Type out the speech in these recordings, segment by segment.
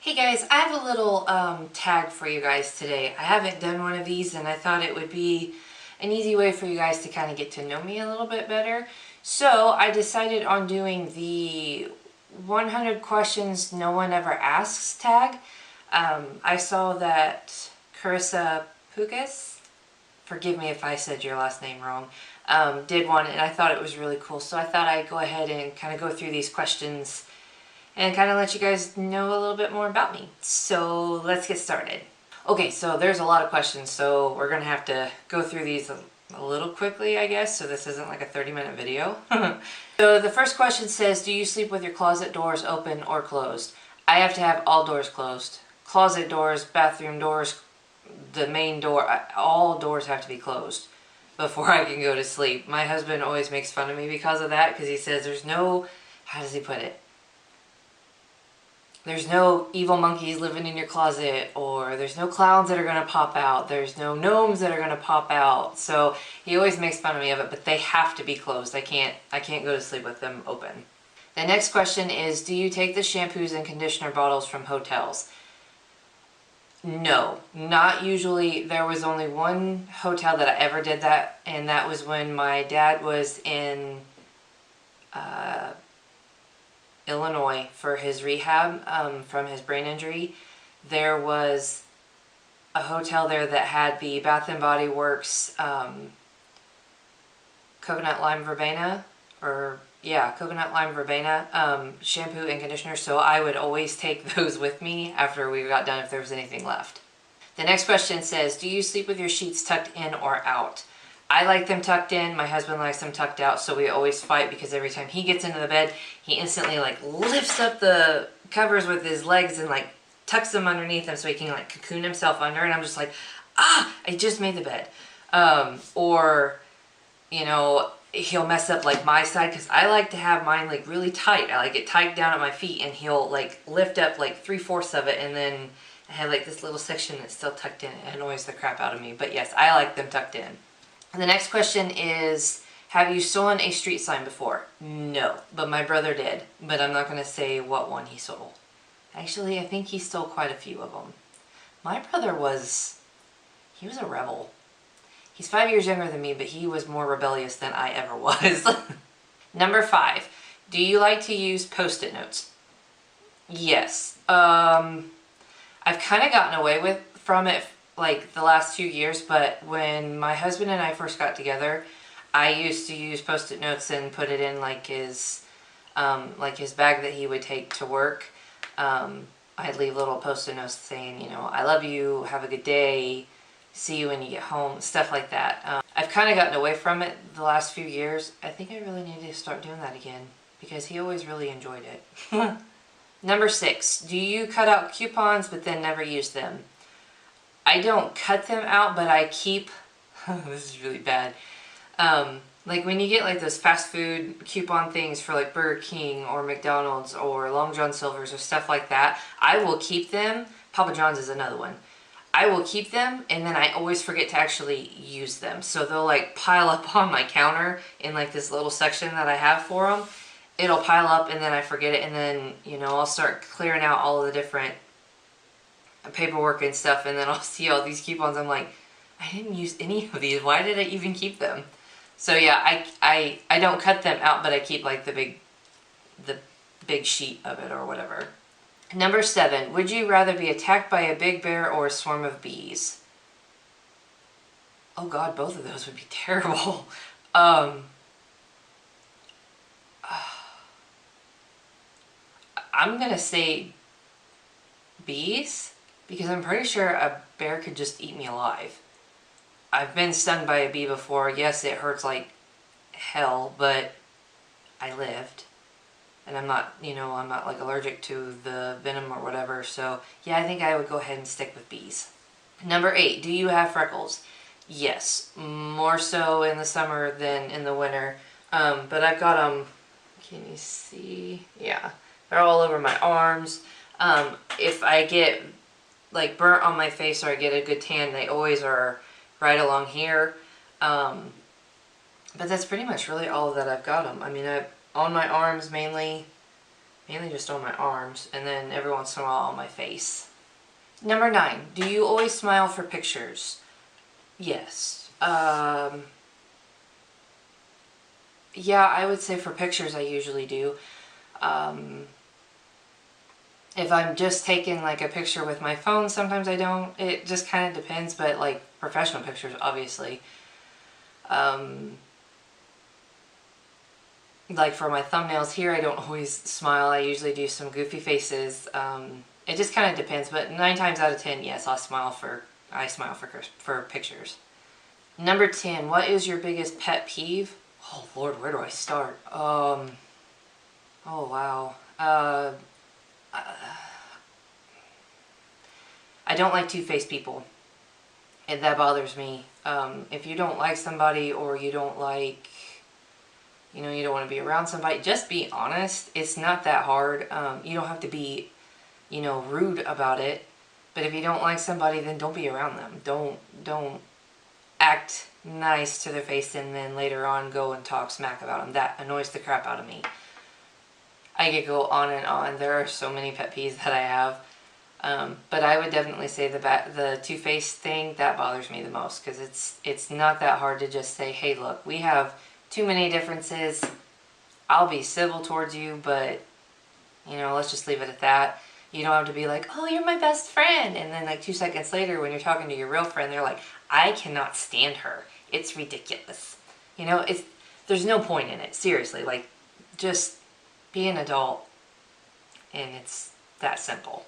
Hey guys, I have a little tag for you guys today. I haven't done one of these and I thought it would be an easy way for you guys to kind of get to know me a little bit better. So I decided on doing the 100 questions no one ever asks tag. I saw that Carissa Pugas, forgive me if I said your last name wrong, did one and I thought it was really cool. So I thought I'd go ahead and kind of go through these questions and kind of let you guys know a little bit more about me. So let's get started. Okay, so there's a lot of questions, so we're gonna have to go through these a little quickly, I guess, so this isn't like a 30-minute video. So the first question says, do you sleep with your closet doors open or closed? I have to have all doors closed. Closet doors, bathroom doors, the main door, all doors have to be closed before I can go to sleep. My husband always makes fun of me because of that, because he says there's no, how does he put it? There's no evil monkeys living in your closet, or there's no clowns that are going to pop out. There's no gnomes that are going to pop out. So he always makes fun of me of it, but they have to be closed. I can't go to sleep with them open. The next question is, do you take the shampoos and conditioner bottles from hotels? No, not usually. There was only one hotel that I ever did that, and that was when my dad was in Illinois for his rehab from his brain injury. There was a hotel there that had the Bath and Body Works coconut lime verbena, coconut lime verbena shampoo and conditioner, so I would always take those with me after we got done if there was anything left. The next question says, do you sleep with your sheets tucked in or out? I like them tucked in, my husband likes them tucked out, so we always fight because every time he gets into the bed, he instantly lifts up the covers with his legs and tucks them underneath him so he can cocoon himself under, and I'm just like, I just made the bed. Or, he'll mess up my side because I like to have mine really tight. I like it tight down at my feet, and he'll lift up 3/4 of it, and then I have this little section that's still tucked in. It annoys the crap out of me, but yes, I like them tucked in. The next question is, have you stolen a street sign before? No, but my brother did. But I'm not going to say what one he stole. Actually, I think he stole quite a few of them. My brother he was a rebel. He's 5 years younger than me, but he was more rebellious than I ever was. Number 5, do you like to use Post-it notes? Yes. I've kind of gotten away from it the last few years, but when my husband and I first got together, I used to use Post-it notes and put it in his bag that he would take to work. I'd leave little Post-it notes saying, I love you, have a good day, see you when you get home, stuff like that. I've kind of gotten away from it the last few years. I think I really need to start doing that again because he always really enjoyed it. Number 6, do you cut out coupons but then never use them? I don't cut them out, but I keep, this is really bad, when you get those fast food coupon things for Burger King or McDonald's or Long John Silver's or stuff like that, I will keep them. Papa John's is another one. I will keep them, and then I always forget to actually use them. So they'll pile up on my counter in this little section that I have for them. It'll pile up and then I forget it, and then, I'll start clearing out all of the different paperwork and stuff, and then I'll see all these coupons. I'm like, I didn't use any of these. Why did I even keep them? So yeah, I don't cut them out, but I keep the big sheet of it or whatever. Number 7, would you rather be attacked by a big bear or a swarm of bees? Oh God, both of those would be terrible. I'm gonna say bees, because I'm pretty sure a bear could just eat me alive. I've been stung by a bee before. Yes, it hurts like hell, but I lived. And I'm not, I'm not allergic to the venom or whatever. So yeah, I think I would go ahead and stick with bees. Number 8, do you have freckles? Yes, more so in the summer than in the winter. But I've got them, can you see? Yeah, they're all over my arms. If I get burnt on my face or I get a good tan, they always are right along here. But that's pretty much really all that I've got them. I mean, on my arms mainly, Mainly just on my arms, and then every once in a while on my face. Number 9, do you always smile for pictures? Yes. Yeah, I would say for pictures I usually do. If I'm just taking like a picture with my phone, sometimes I don't. It just kind of depends, but like professional pictures, obviously. Like for my thumbnails here, I don't always smile. I usually do some goofy faces. It just kind of depends, but 9 times out of 10, yes, I smile for pictures. Number 10, what is your biggest pet peeve? Oh Lord, where do I start? Oh wow. I don't like two-faced people, and that bothers me. If you don't like somebody, or you don't like, you don't want to be around somebody, just be honest. It's not that hard. You don't have to be, rude about it. But if you don't like somebody, then don't be around them. Don't act nice to their face and then later on go and talk smack about them. That annoys the crap out of me. I could go on and on. There are so many pet peeves that I have. But I would definitely say the two-faced thing, that bothers me the most, because it's not that hard to just say, hey, look, we have too many differences. I'll be civil towards you, but, let's just leave it at that. You don't have to be like, oh, you're my best friend. And then like 2 seconds later, when you're talking to your real friend, they're like, I cannot stand her. It's ridiculous. There's no point in it. Seriously, like, just be an adult, and it's that simple.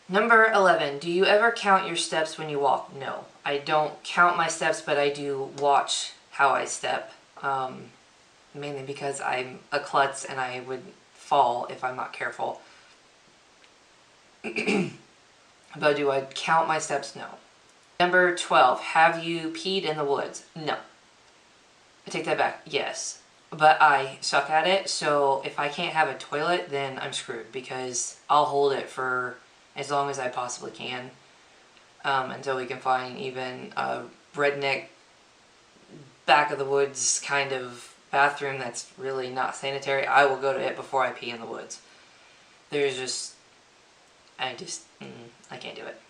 Number 11, do you ever count your steps when you walk? No, I don't count my steps, but I do watch how I step, mainly because I'm a klutz and I would fall if I'm not careful. But do I count my steps? No. Number 12, have you peed in the woods? No. I take that back. Yes. But I suck at it, so if I can't have a toilet, then I'm screwed, because I'll hold it for as long as I possibly can, until we can find even a redneck back of the woods kind of bathroom that's really not sanitary. I will go to it before I pee in the woods. I can't do it.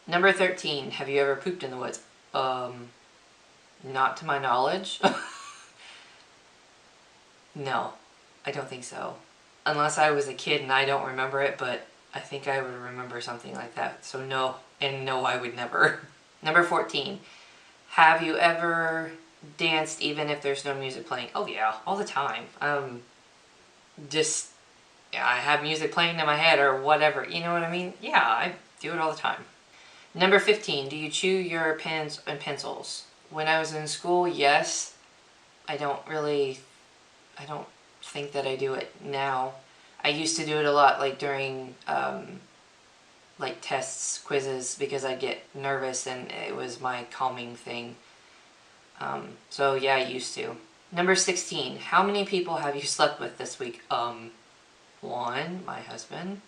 Number 13, have you ever pooped in the woods? Not to my knowledge. No, I don't think so. Unless I was a kid and I don't remember it, but I think I would remember something like that. So no, and no, I would never. Number 14, have you ever danced even if there's no music playing? Oh yeah, all the time. I have music playing in my head or whatever, you know what I mean? Yeah, I do it all the time. Number 15, do you chew your pens and pencils? When I was in school, yes. I don't think that I do it now. I used to do it a lot, like during like tests, quizzes, because I'd get nervous and it was my calming thing. So yeah, I used to. Number 16, how many people have you slept with this week? 1, my husband.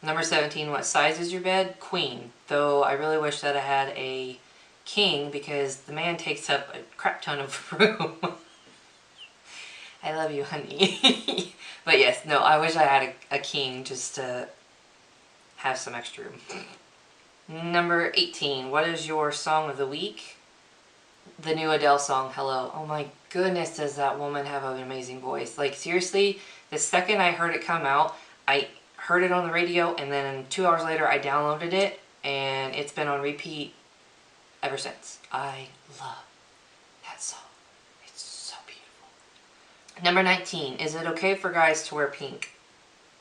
Number 17, what size is your bed? Queen. Though I really wish that I had a king, because the man takes up a crap ton of room. I love you, honey. But yes, no, I wish I had a king just to have some extra room. Number 18, what is your song of the week? The new Adele song, Hello. Oh my goodness, does that woman have an amazing voice. Like, seriously, the second I heard it come out, I heard it on the radio, and then 2 hours later I downloaded it, and it's been on repeat ever since. I love that song. It's so beautiful. Number 19, is it okay for guys to wear pink?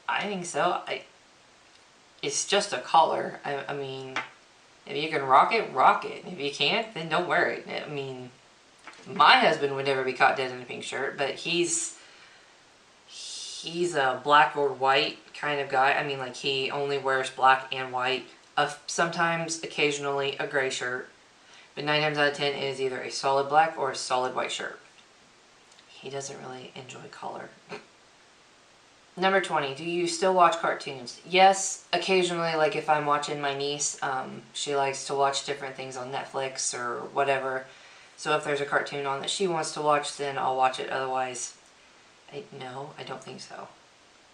I think so. It's just a color. I mean, if you can rock it, rock it. If you can't, then don't wear it. I mean, my husband would never be caught dead in a pink shirt, but he's a black or white kind of guy. I mean, like, he only wears black and white. Sometimes, occasionally, a gray shirt. But 9 times out of 10, it is either a solid black or a solid white shirt. He doesn't really enjoy color. Number 20, do you still watch cartoons? Yes, occasionally, like if I'm watching my niece, she likes to watch different things on Netflix or whatever. So if there's a cartoon on that she wants to watch, then I'll watch it. Otherwise, No, I don't think so.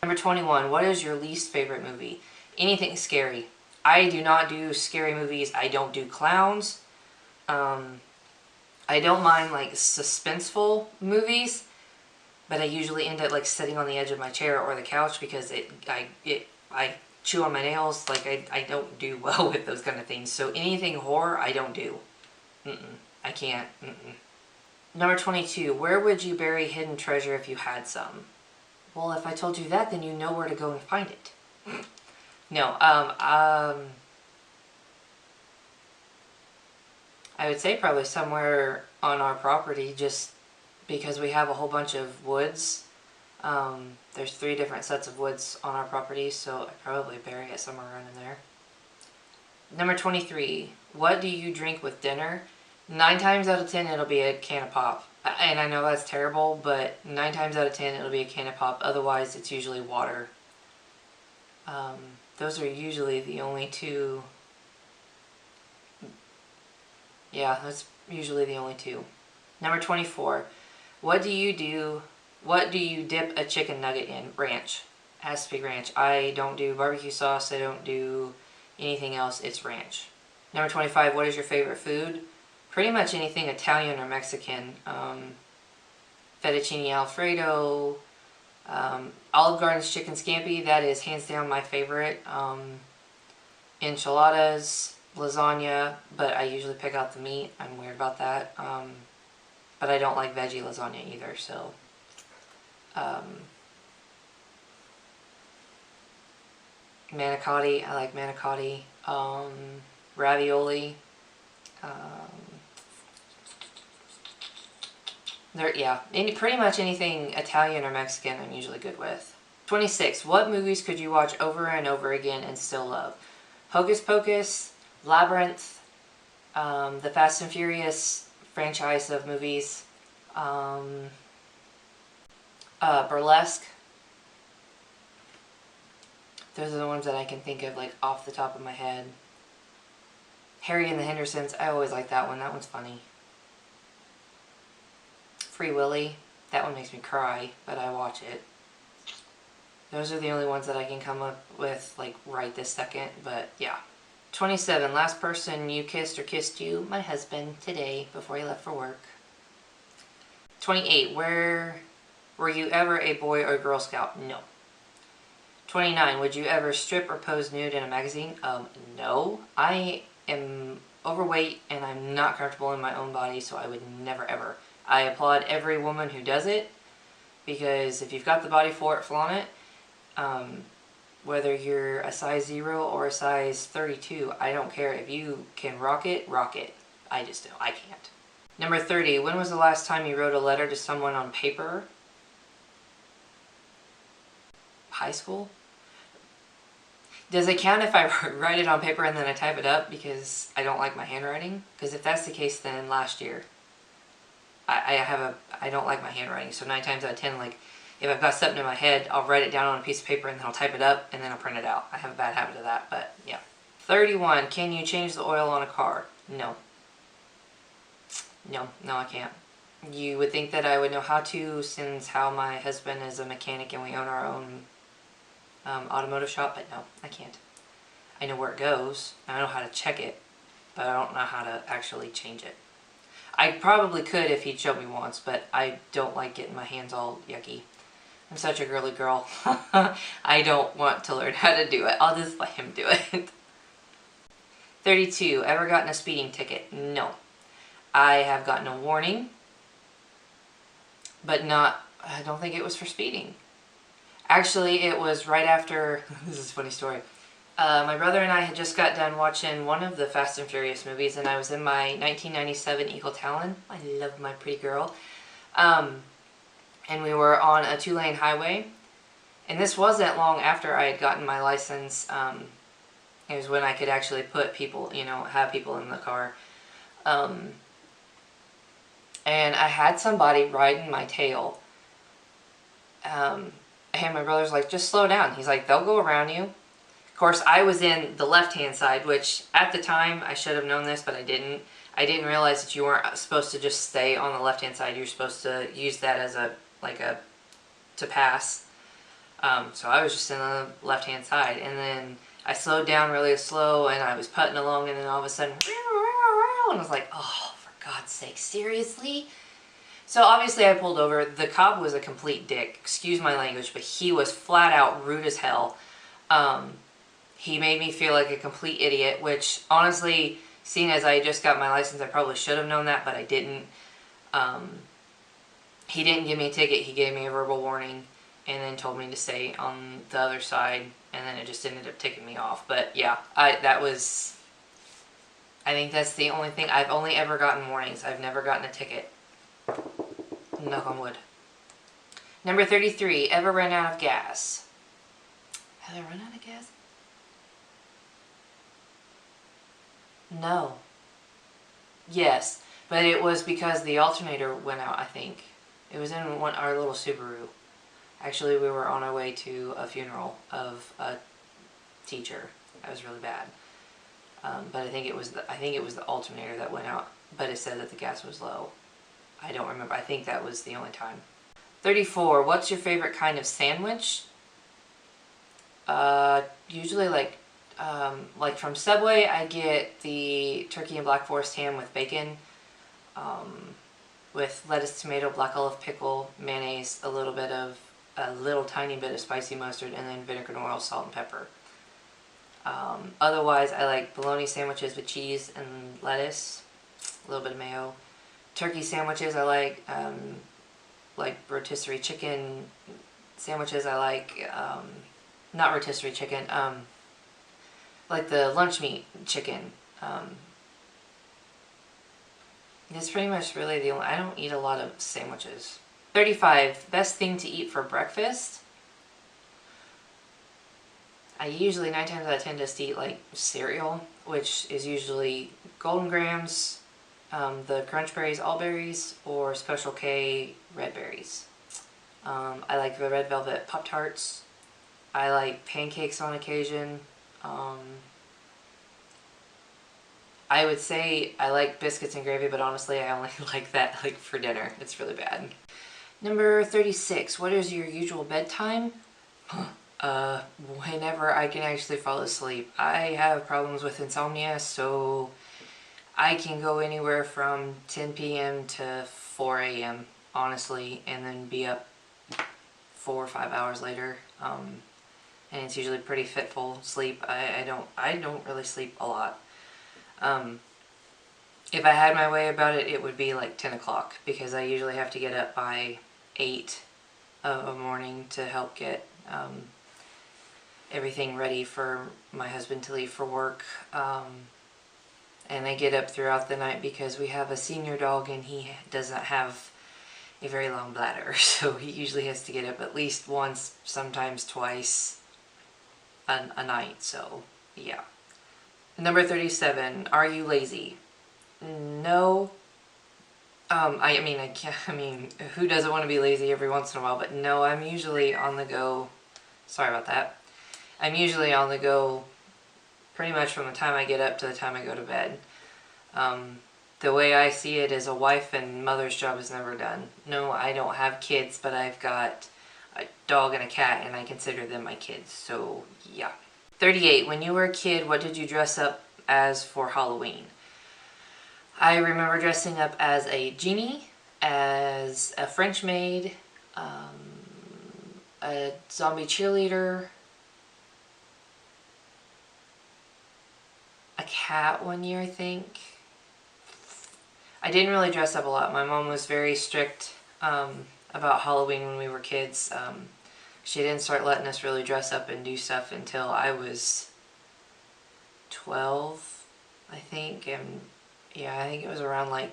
Number 21, what is your least favorite movie? Anything scary. I do not do scary movies. I don't do clowns. I don't mind like suspenseful movies, but I usually end up like sitting on the edge of my chair or the couch because I chew on my nails. Like I don't do well with those kind of things. So anything horror, I don't do. I can't. Number 22, where would you bury hidden treasure if you had some? Well, if I told you that, then you know where to go and find it. No, I would say probably somewhere on our property, just because we have a whole bunch of woods. There's 3 different sets of woods on our property, so I'd probably bury it somewhere around in there. Number 23, what do you drink with dinner? 9 times out of 10, it'll be a can of pop. And I know that's terrible, but 9 times out of 10, it'll be a can of pop. Otherwise, it's usually water. Those are usually the only 2. Yeah, that's usually the only 2. Number 24, what do you dip a chicken nugget in? Ranch. It has to be ranch. I don't do barbecue sauce. I don't do anything else. It's ranch. Number 25, what is your favorite food? Pretty much anything Italian or Mexican. Fettuccine Alfredo, Olive Garden's chicken scampi, that is hands down my favorite. Enchiladas, lasagna, but I usually pick out the meat. I'm weird about that. But I don't like veggie lasagna either, so. Manicotti, I like manicotti. Ravioli. Pretty much anything Italian or Mexican I'm usually good with. 26. What movies could you watch over and over again and still love? Hocus Pocus, Labyrinth, the Fast and Furious franchise of movies, Burlesque. Those are the ones that I can think of like off the top of my head. Harry and the Hendersons, I always like that one. That one's funny. Free Willy, that one makes me cry, but I watch it. Those are the only ones that I can come up with like right this second, but yeah. 27, last person you kissed or kissed you? My husband, today, before he left for work. 28, were you ever a Boy or Girl Scout? No. 29, would you ever strip or pose nude in a magazine? No. I am overweight and I'm not comfortable in my own body, so I would never ever. I applaud every woman who does it, because if you've got the body for it, flaunt it. Whether you're a size 0 or a size 32, I don't care. If you can rock it, rock it. I just don't. I can't. Number 30, when was the last time you wrote a letter to someone on paper? High school? Does it count if I write it on paper and then I type it up because I don't like my handwriting? Because if that's the case, then last year. I don't like my handwriting, so 9 times out of 10, like, if I've got something in my head, I'll write it down on a piece of paper and then I'll type it up and then I'll print it out. I have a bad habit of that, but yeah. 31, can you change the oil on a car? No. No, I can't. You would think that I would know how to, since how my husband is a mechanic and we own our own automotive shop, but no, I can't. I know where it goes, I know how to check it, but I don't know how to actually change it. I probably could if he'd show me once, but I don't like getting my hands all yucky. I'm such a girly girl. I don't want to learn how to do it. I'll just let him do it. 32. Ever gotten a speeding ticket? No. I have gotten a warning, but I don't think it was for speeding. Actually, it was right after, this is a funny story. My brother and I had just got done watching one of the Fast and Furious movies, and I was in my 1997 Eagle Talon. I love my pretty girl. And we were on a 2-lane highway. And this wasn't long after I had gotten my license. It was when I could actually put people, have people in the car. And I had somebody riding my tail. And my brother's like, just slow down. He's like, they'll go around you. Of course, I was in the left-hand side, which at the time, I should have known this, but I didn't. I didn't realize that you weren't supposed to just stay on the left-hand side. You're supposed to use that as a to pass. So I was just in the left-hand side, and then I slowed down really slow, and I was putting along, and then all of a sudden, and I was like, oh, for God's sake, seriously? So obviously I pulled over. The cop was a complete dick. Excuse my language, but he was flat out rude as hell. He made me feel like a complete idiot, which honestly, seeing as I just got my license, I probably should have known that, but I didn't. He didn't give me a ticket. He gave me a verbal warning and then told me to stay on the other side, and then it just ended up ticking me off. But yeah, I think that's the only thing. I've only ever gotten warnings. I've never gotten a ticket. Knock on wood. Number 33, ever run out of gas? Have I run out of gas? No. Yes, but it was because the alternator went out, I think. It was in our little Subaru. Actually, we were on our way to a funeral of a teacher. That was really bad. But I think it was the alternator that went out, but it said that the gas was low. I don't remember. I think that was the only time. 34. What's your favorite kind of sandwich? Usually like from Subway, I get the turkey and black forest ham with bacon, with lettuce, tomato, black olive pickle, mayonnaise, a little tiny bit of spicy mustard, and then vinegar and oil, salt and pepper. Otherwise, I like bologna sandwiches with cheese and lettuce, a little bit of mayo. Turkey sandwiches I like rotisserie chicken sandwiches. I like, not rotisserie chicken, like the lunch meat chicken. It's pretty much really the only, I don't eat a lot of sandwiches. 35, best thing to eat for breakfast? I usually, 9 times out of 10, just eat like cereal, which is usually Golden Grahams, the Crunch Berries, All Berries, or Special K Red Berries. I like the Red Velvet Pop-Tarts. I like pancakes on occasion. I would say I like biscuits and gravy, but honestly I only like that like for dinner. It's really bad. Number 36, what is your usual bedtime? Whenever I can actually fall asleep. I have problems with insomnia, so I can go anywhere from 10 p.m. to 4 a.m. honestly, and then be up 4 or 5 hours later. And it's usually pretty fitful sleep. I don't really sleep a lot. If I had my way about it, it would be like 10 o'clock, because I usually have to get up by 8 of the morning to help get everything ready for my husband to leave for work. And I get up throughout the night because we have a senior dog and he does not have a very long bladder, so he usually has to get up at least once, sometimes twice a night, so yeah. Number 37, are you lazy? No. I mean, who doesn't want to be lazy every once in a while? But no, I'm usually on the go. Sorry about that. I'm usually on the go pretty much from the time I get up to the time I go to bed. The way I see it is a wife and mother's job is never done. No, I don't have kids, but I've got a dog and a cat, and I consider them my kids, so yeah. 38, when you were a kid, what did you dress up as for Halloween? I remember dressing up as a genie, as a French maid, a zombie cheerleader, a cat one year, I think. I didn't really dress up a lot. My mom was very strict about Halloween when we were kids. She didn't start letting us really dress up and do stuff until I was 12, I think. And yeah, I think it was around like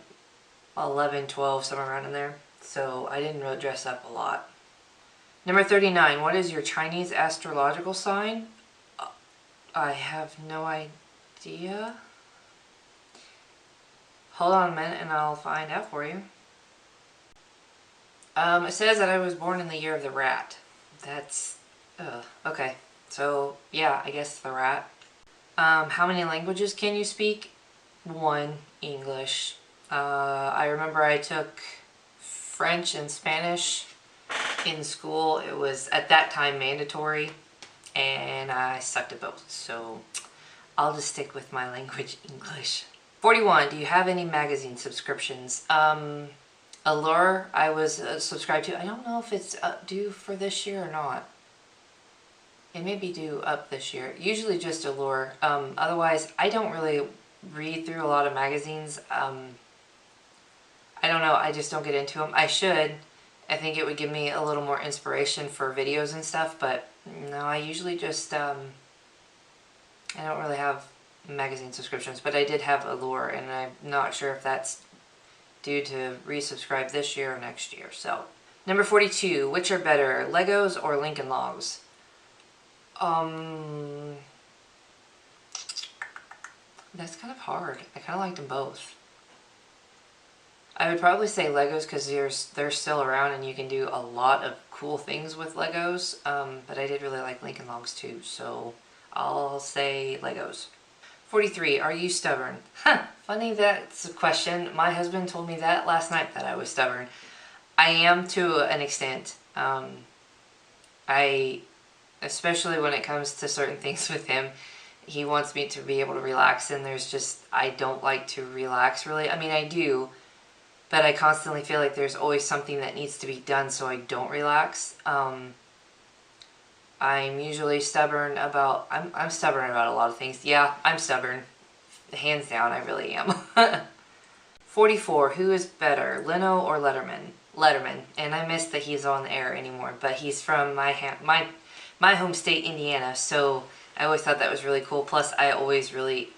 11, 12, somewhere around in there. So I didn't really dress up a lot. Number 39, what is your Chinese astrological sign? I have no idea. Hold on a minute and I'll find out for you. It says that I was born in the year of the rat. That's, okay. So, yeah, I guess the rat. How many languages can you speak? 1, English. I remember I took French and Spanish in school. It was at that time mandatory, and I sucked at both. So I'll just stick with my language, English. 41, do you have any magazine subscriptions? Allure, I was subscribed to. I don't know if it's due for this year or not. It may be due up this year. Usually just Allure. Otherwise, I don't really read through a lot of magazines. I don't know. I just don't get into them. I should. I think it would give me a little more inspiration for videos and stuff, but no, I usually just, I don't really have magazine subscriptions, but I did have Allure, and I'm not sure if that's due to resubscribe this year or next year. So, number 42, which are better, Legos or Lincoln Logs? That's kind of hard. I kind of like them both. I would probably say Legos because they're still around and you can do a lot of cool things with Legos, but I did really like Lincoln Logs too, so I'll say Legos. 43, are you stubborn? Huh, funny that's a question. My husband told me that last night, that I was stubborn. I am to an extent. Especially when it comes to certain things with him, he wants me to be able to relax, and I don't like to relax really. I mean, I do, but I constantly feel like there's always something that needs to be done, so I don't relax. I'm usually stubborn about, I'm stubborn about a lot of things. Yeah, I'm stubborn. Hands down, I really am. 44, who is better, Leno or Letterman? Letterman. And I miss that he's on the air anymore, but he's from my home state, Indiana, so I always thought that was really cool. Plus, I always really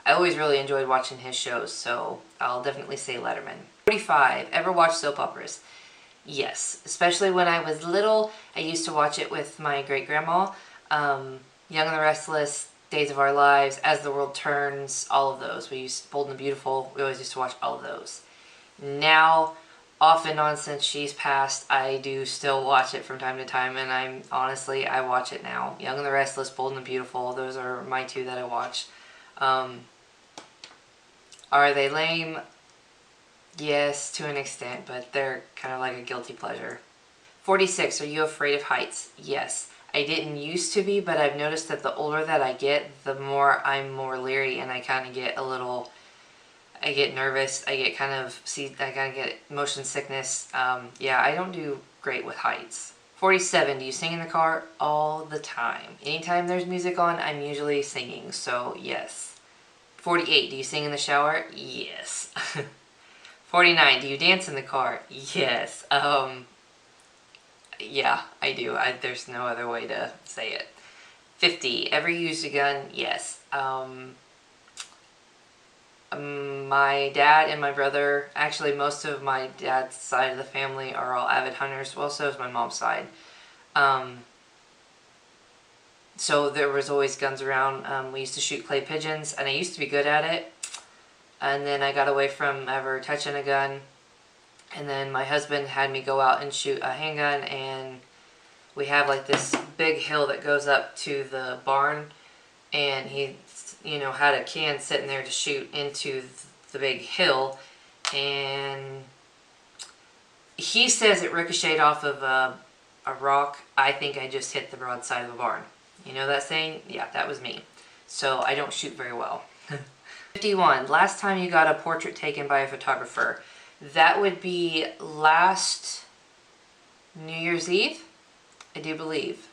enjoyed watching his shows, so I'll definitely say Letterman. 45, ever watch soap operas? Yes, especially when I was little. I used to watch it with my great-grandma. Young and the Restless, Days of Our Lives, As the World Turns, all of those. Bold and the Beautiful, we always used to watch all of those. Now, off and on since she's passed, I do still watch it from time to time, and I watch it now. Young and the Restless, Bold and the Beautiful, those are my two that I watch. Are they lame? Yes, to an extent, but they're kind of like a guilty pleasure. 46, are you afraid of heights? Yes. I didn't used to be, but I've noticed that the older that I get, the more I'm more leery, and I kind of get I get nervous, I kind of get motion sickness. Yeah, I don't do great with heights. 47, do you sing in the car? All the time. Anytime there's music on, I'm usually singing, so yes. 48, do you sing in the shower? Yes. 49, do you dance in the car? Yes. Yeah, I do. There's no other way to say it. 50, ever used a gun? Yes. My dad and my brother, actually most of my dad's side of the family are all avid hunters. Well, so is my mom's side. So there was always guns around. We used to shoot clay pigeons, and I used to be good at it. And then I got away from ever touching a gun. And then my husband had me go out and shoot a handgun, and we have like this big hill that goes up to the barn, and he, had a can sitting there to shoot into the big hill, and he says it ricocheted off of a rock. I think I just hit the broadside of the barn. You know that saying? Yeah, that was me. So I don't shoot very well. 51, last time you got a portrait taken by a photographer. That would be last New Year's Eve, I do believe.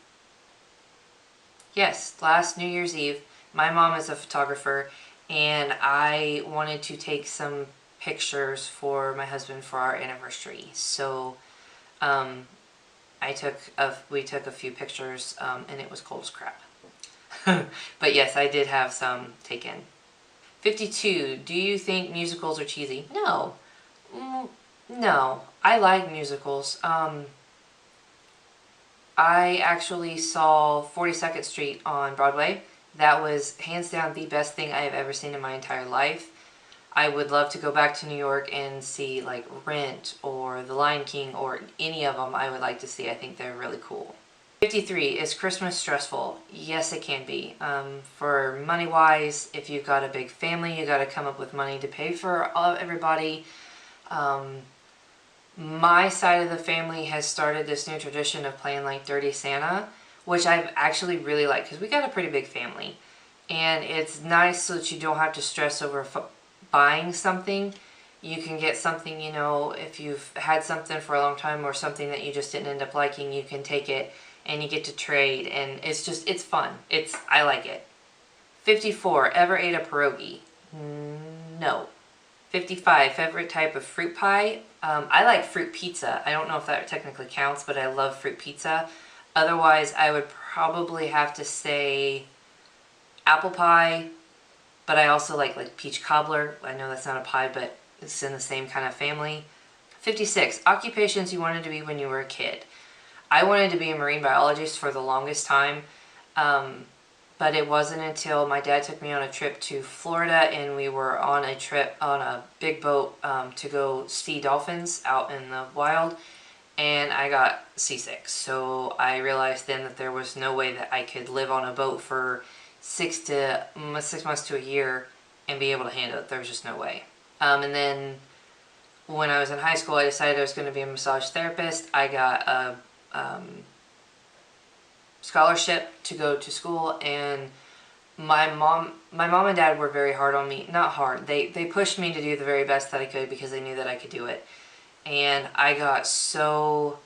Yes, last New Year's Eve. My mom is a photographer, and I wanted to take some pictures for my husband for our anniversary. So we took a few pictures, and it was cold as crap. But yes, I did have some taken. 52, do you think musicals are cheesy? No. No, I like musicals. I actually saw 42nd Street on Broadway. That was hands down the best thing I have ever seen in my entire life. I would love to go back to New York and see like Rent or The Lion King or any of them. I would like to see. I think they're really cool. 53, is Christmas stressful? Yes, it can be. For money-wise, if you've got a big family, you got to come up with money to pay for everybody. My side of the family has started this new tradition of playing like Dirty Santa, which I've actually really liked because we got a pretty big family. And it's nice so that you don't have to stress over buying something. You can get something, you know, if you've had something for a long time or something that you just didn't end up liking, you can take it and you get to trade, and it's fun. I like it. 54, ever ate a pierogi? No. 55, favorite type of fruit pie? I like fruit pizza. I don't know if that technically counts, but I love fruit pizza. Otherwise, I would probably have to say apple pie, but I also like peach cobbler. I know that's not a pie, but it's in the same kind of family. 56, occupations you wanted to be when you were a kid. I wanted to be a marine biologist for the longest time, but it wasn't until my dad took me on a trip to Florida, and we were on a trip on a big boat to go see dolphins out in the wild, and I got seasick. So I realized then that there was no way that I could live on a boat for 6 months to a year and be able to handle it. There was just no way. And then when I was in high school, I decided I was going to be a massage therapist. I got a scholarship to go to school, and my mom and dad were very hard on me. Not hard. They pushed me to do the very best that I could because they knew that I could do it. And I got so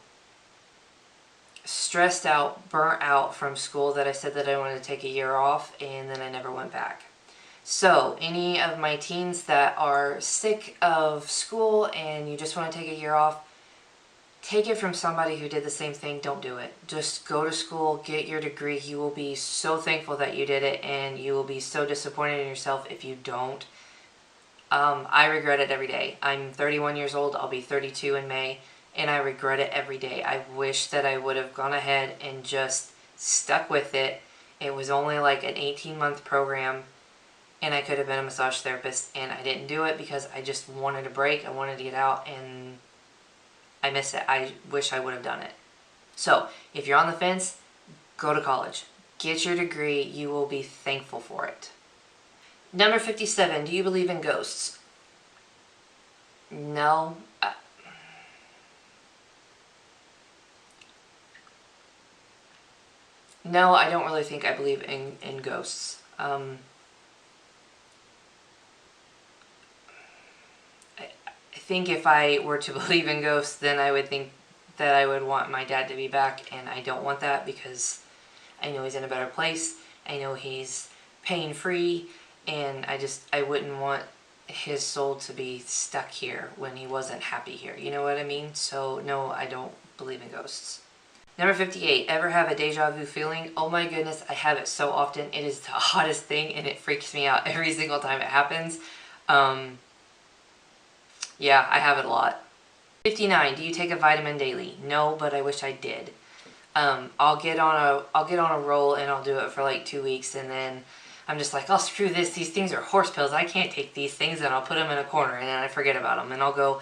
stressed out, burnt out from school that I said that I wanted to take a year off, and then I never went back. So, any of my teens that are sick of school and you just want to take a year off, take it from somebody who did the same thing. Don't do it. Just go to school, get your degree. You will be so thankful that you did it, and you will be so disappointed in yourself if you don't. I regret it every day. I'm 31 years old. I'll be 32 in May, and I regret it every day. I wish that I would have gone ahead and just stuck with it. It was only like an 18-month program, and I could have been a massage therapist, and I didn't do it because I just wanted a break. I wanted to get out, and I miss it. I wish I would have done it. So, if you're on the fence, go to college. Get your degree. You will be thankful for it. Number 57, do you believe in ghosts? No. No, I don't really think I believe in ghosts. I think if I were to believe in ghosts, then I would think that I would want my dad to be back, and I don't want that because I know he's in a better place. I know he's pain-free, and I wouldn't want his soul to be stuck here when he wasn't happy here. You know what I mean? So no, I don't believe in ghosts. Number 58, ever have a deja vu feeling? Oh my goodness, I have it so often. It is the hottest thing, and it freaks me out every single time it happens. Yeah, I have it a lot. 59, do you take a vitamin daily? No, but I wish I did. I'll get on a roll, and I'll do it for like 2 weeks, and then I'm just like, oh, screw this. These things are horse pills. I can't take these things, and I'll put them in a corner, and then I forget about them, and I'll go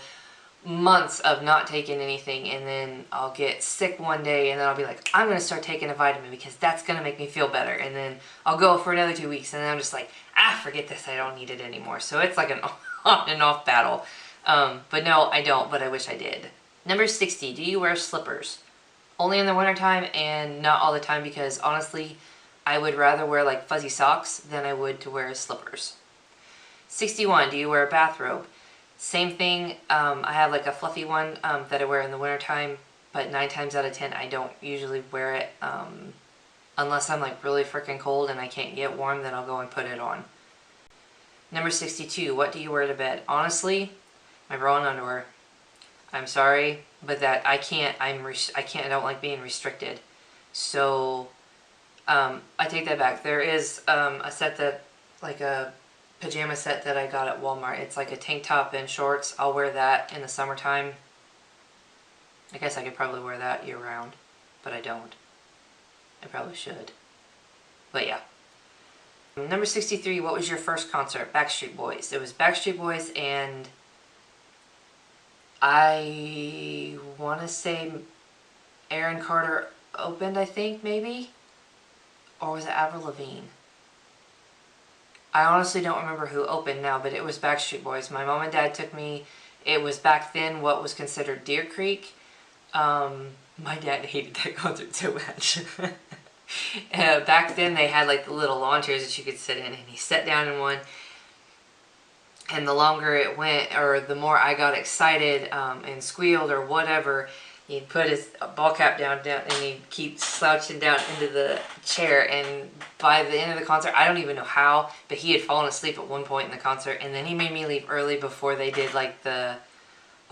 months of not taking anything, and then I'll get sick one day, and then I'll be like, I'm going to start taking a vitamin because that's going to make me feel better, and then I'll go for another 2 weeks, and then I'm just like, forget this. I don't need it anymore. So it's like an on and off battle. But no, I don't, but I wish I did. Number 60, do you wear slippers? Only in the wintertime and not all the time, because honestly, I would rather wear like fuzzy socks than I would to wear slippers. 61, do you wear a bathrobe? Same thing. I have like a fluffy one that I wear in the wintertime, but 9 times out of 10 I don't usually wear it unless I'm like really freaking cold and I can't get warm, then I'll go and put it on. Number 62, what do you wear to bed? Honestly, my bra and underwear. I'm sorry, but that I can't. I don't like being restricted. So I take that back. There is a set that, like a pajama set that I got at Walmart. It's like a tank top and shorts. I'll wear that in the summertime. I guess I could probably wear that year round, but I don't. I probably should. But yeah. Number 63, what was your first concert? Backstreet Boys. It was Backstreet Boys, and I want to say Aaron Carter opened, I think, maybe? Or was it Avril Lavigne? I honestly don't remember who opened now, but it was Backstreet Boys. My mom and dad took me. It was back then what was considered Deer Creek. My dad hated that concert so much. Back then they had like the little lawn chairs that you could sit in, and he sat down in one. And the longer it went, or the more I got excited and squealed or whatever, he'd put his ball cap down, and he'd keep slouching down into the chair. And by the end of the concert, I don't even know how, but he had fallen asleep at one point in the concert. And then he made me leave early before they did like the,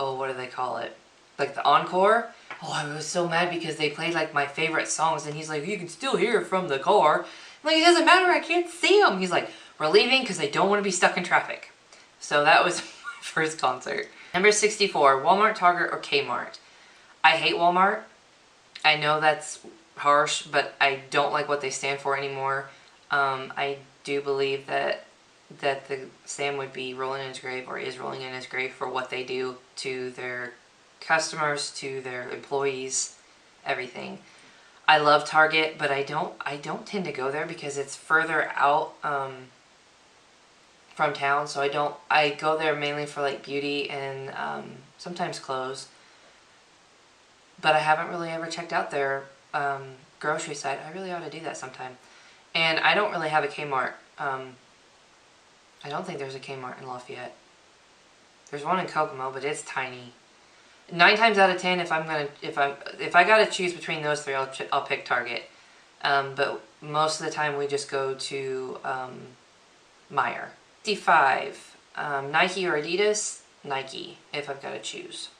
oh, what do they call it? Like the encore. Oh, I was so mad because they played like my favorite songs, and he's like, you can still hear from the car. I'm like, it doesn't matter, I can't see them. He's like, we're leaving because they don't want to be stuck in traffic. So that was my first concert. Number 64, Walmart, Target, or Kmart. I hate Walmart. I know that's harsh, but I don't like what they stand for anymore. I do believe that the Sam would be rolling in his grave, or is rolling in his grave, for what they do to their customers, to their employees, everything. I love Target, but I don't tend to go there because it's further out from town, so I go there mainly for like beauty and sometimes clothes. But I haven't really ever checked out their grocery site. I really ought to do that sometime. And I don't really have a Kmart. I don't think there's a Kmart in Lafayette. There's one in Kokomo, but it's tiny. 9 times out of 10, if I gotta choose between those three, I'll pick Target. But most of the time we just go to Meijer. 55, Nike or Adidas? Nike, if I've got to choose.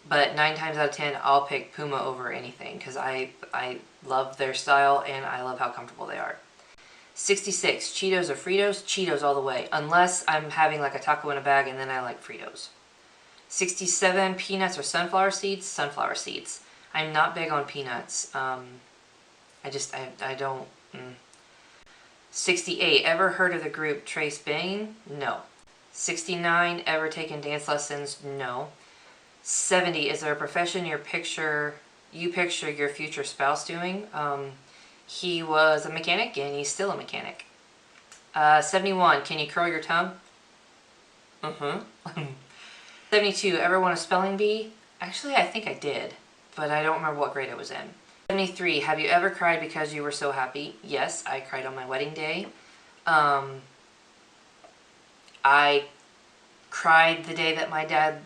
But 9 times out of 10, I'll pick Puma over anything because I love their style and I love how comfortable they are. 66, Cheetos or Fritos? Cheetos all the way, unless I'm having like a taco in a bag, and then I like Fritos. 67, peanuts or sunflower seeds? Sunflower seeds. I'm not big on peanuts. I don't. 68, ever heard of the group Trace Bane? No. 69, ever taken dance lessons? No. 70, is there a profession you picture your future spouse doing? He was a mechanic and he's still a mechanic. 71, can you curl your tongue? 72, ever won a spelling bee? Actually, I think I did, but I don't remember what grade it was in. 73, have you ever cried because you were so happy? Yes, I cried on my wedding day. I cried the day that my dad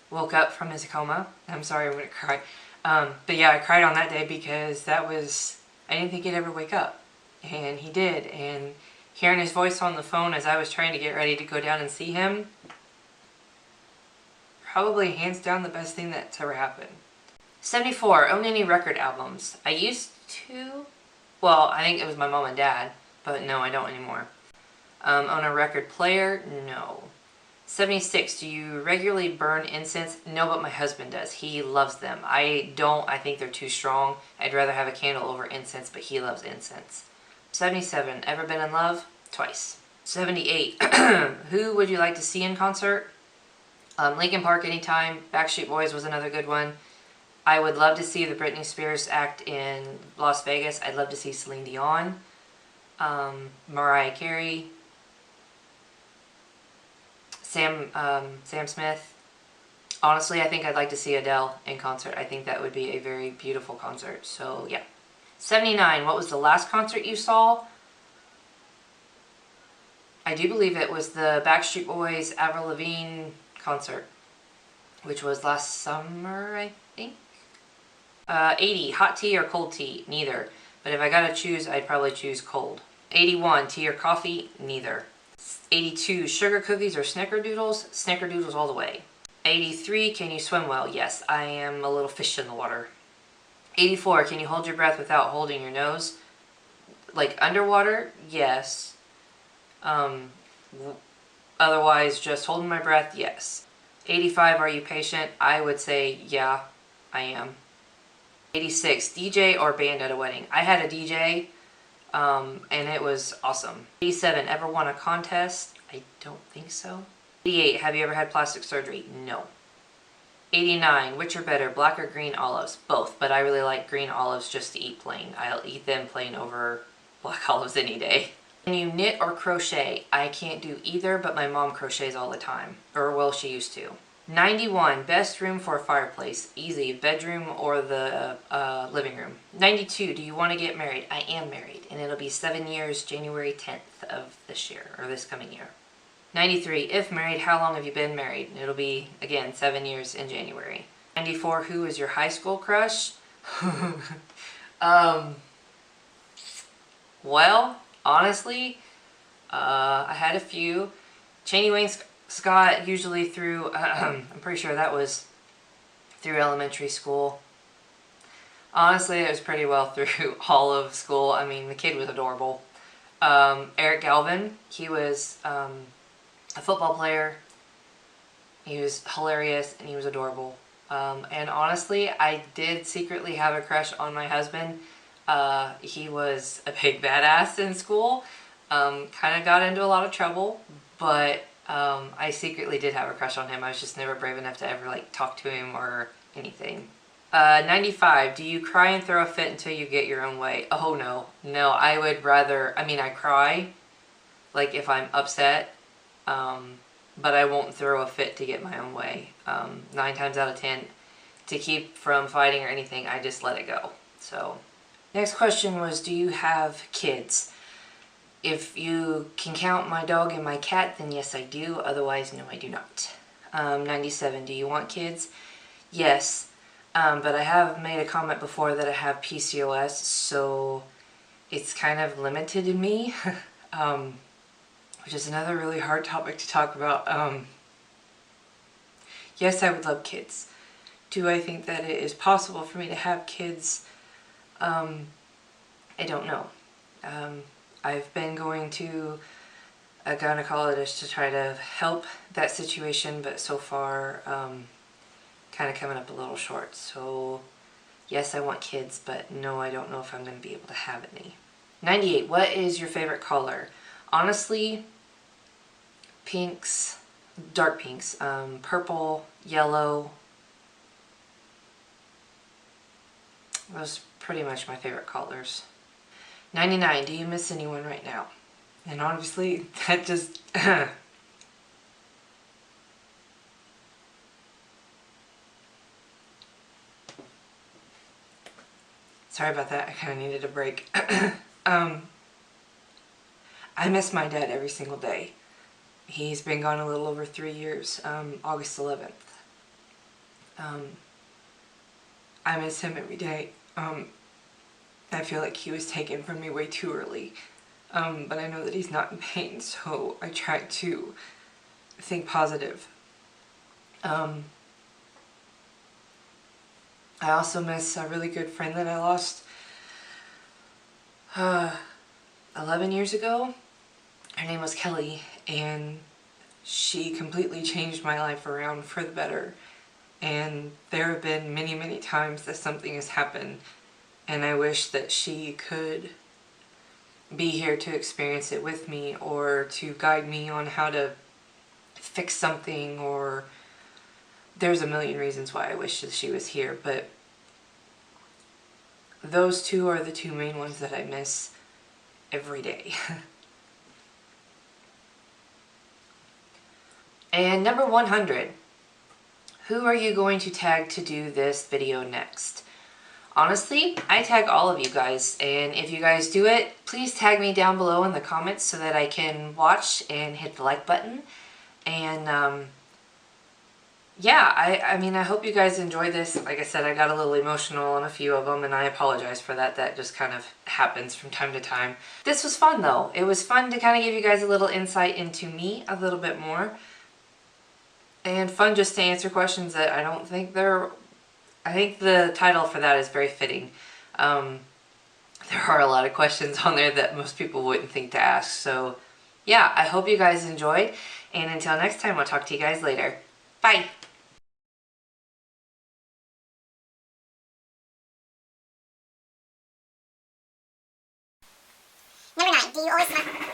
woke up from his coma. I'm sorry, I'm going to cry. But yeah, I cried on that day because I didn't think he'd ever wake up. And he did. And hearing his voice on the phone as I was trying to get ready to go down and see him, probably hands down the best thing that's ever happened. 74, own any record albums? I used to. Well, I think it was my mom and dad, but no, I don't anymore. Own a record player? No. 76, do you regularly burn incense? No, but my husband does. He loves them. I don't. I think they're too strong. I'd rather have a candle over incense, but he loves incense. 77, ever been in love? Twice. 78, who would you like to see in concert? Linkin Park anytime. Backstreet Boys was another good one. I would love to see the Britney Spears act in Las Vegas. I'd love to see Celine Dion. Mariah Carey. Sam Smith. Honestly, I think I'd like to see Adele in concert. I think that would be a very beautiful concert. So, yeah. 79, what was the last concert you saw? I do believe it was the Backstreet Boys Avril Lavigne concert, which was last summer, I think. 80, hot tea or cold tea? Neither. But if I gotta choose, I'd probably choose cold. 81, tea or coffee? Neither. 82, sugar cookies or snickerdoodles? Snickerdoodles all the way. 83, can you swim well? Yes, I am a little fish in the water. 84, can you hold your breath without holding your nose? Like underwater? Yes. Otherwise, just holding my breath? Yes. 85, are you patient? I would say, yeah, I am. 86, DJ or band at a wedding? I had a DJ, and it was awesome. 87, ever won a contest? I don't think so. 88, have you ever had plastic surgery? No. 89, which are better, black or green olives? Both, but I really like green olives just to eat plain. I'll eat them plain over black olives any day. Can you knit or crochet? I can't do either, but my mom crochets all the time. Or, well, she used to. 91, best room for a fireplace. Easy, bedroom or the living room. 92, do you want to get married? I am married, and it'll be 7 years, January 10th of this year, or this coming year. 93, if married, how long have you been married? It'll be, again, 7 years in January. 94, who is your high school crush? Well, honestly, I had a few. Cheney Wayne Scott, usually through, I'm pretty sure that was through elementary school. Honestly, it was pretty well through all of school. I mean, the kid was adorable. Eric Galvin, he was a football player. He was hilarious and he was adorable. And honestly, I did secretly have a crush on my husband. He was a big badass in school. Kind of got into a lot of trouble, but I secretly did have a crush on him. I was just never brave enough to ever like talk to him or anything. 95, do you cry and throw a fit until you get your own way? Oh no, no, I would rather, I mean, I cry like if I'm upset, but I won't throw a fit to get my own way. 9 times out of 10, to keep from fighting or anything, I just let it go. So, next question was, do you have kids? If you can count my dog and my cat, then yes I do, otherwise no I do not. 97, do you want kids? Yes, but I have made a comment before that I have PCOS, so it's kind of limited in me, which is another really hard topic to talk about. Yes, I would love kids. Do I think that it is possible for me to have kids? I don't know. I've been going to a gynecologist to try to help that situation, but so far, kind of coming up a little short. So, yes, I want kids, but no, I don't know if I'm going to be able to have any. 98, what is your favorite color? Honestly, pinks, dark pinks, purple, yellow. Those are pretty much my favorite colors. 99, do you miss anyone right now? And honestly, that just... Sorry about that, I kind of needed a break. I miss my dad every single day. He's been gone a little over 3 years, August 11th. I miss him every day. I feel like he was taken from me way too early, but I know that he's not in pain, so I try to think positive. I also miss a really good friend that I lost 11 years ago. Her name was Kelly, and she completely changed my life around for the better. And there have been many, many times that something has happened, and I wish that she could be here to experience it with me, or to guide me on how to fix something, or there's a million reasons why I wish that she was here, but those two are the two main ones that I miss every day. And number 100, who are you going to tag to do this video next? Honestly, I tag all of you guys, and if you guys do it, please tag me down below in the comments so that I can watch and hit the like button. And yeah, I mean, I hope you guys enjoy this. Like I said, I got a little emotional on a few of them, and I apologize for that. That just kind of happens from time to time. This was fun though. It was fun to kind of give you guys a little insight into me a little bit more. And fun just to answer questions that I don't think they're... I think the title for that is very fitting. There are a lot of questions on there that most people wouldn't think to ask. So yeah, I hope you guys enjoyed. And until next time, I'll talk to you guys later. Bye! Number 9, do you always smile?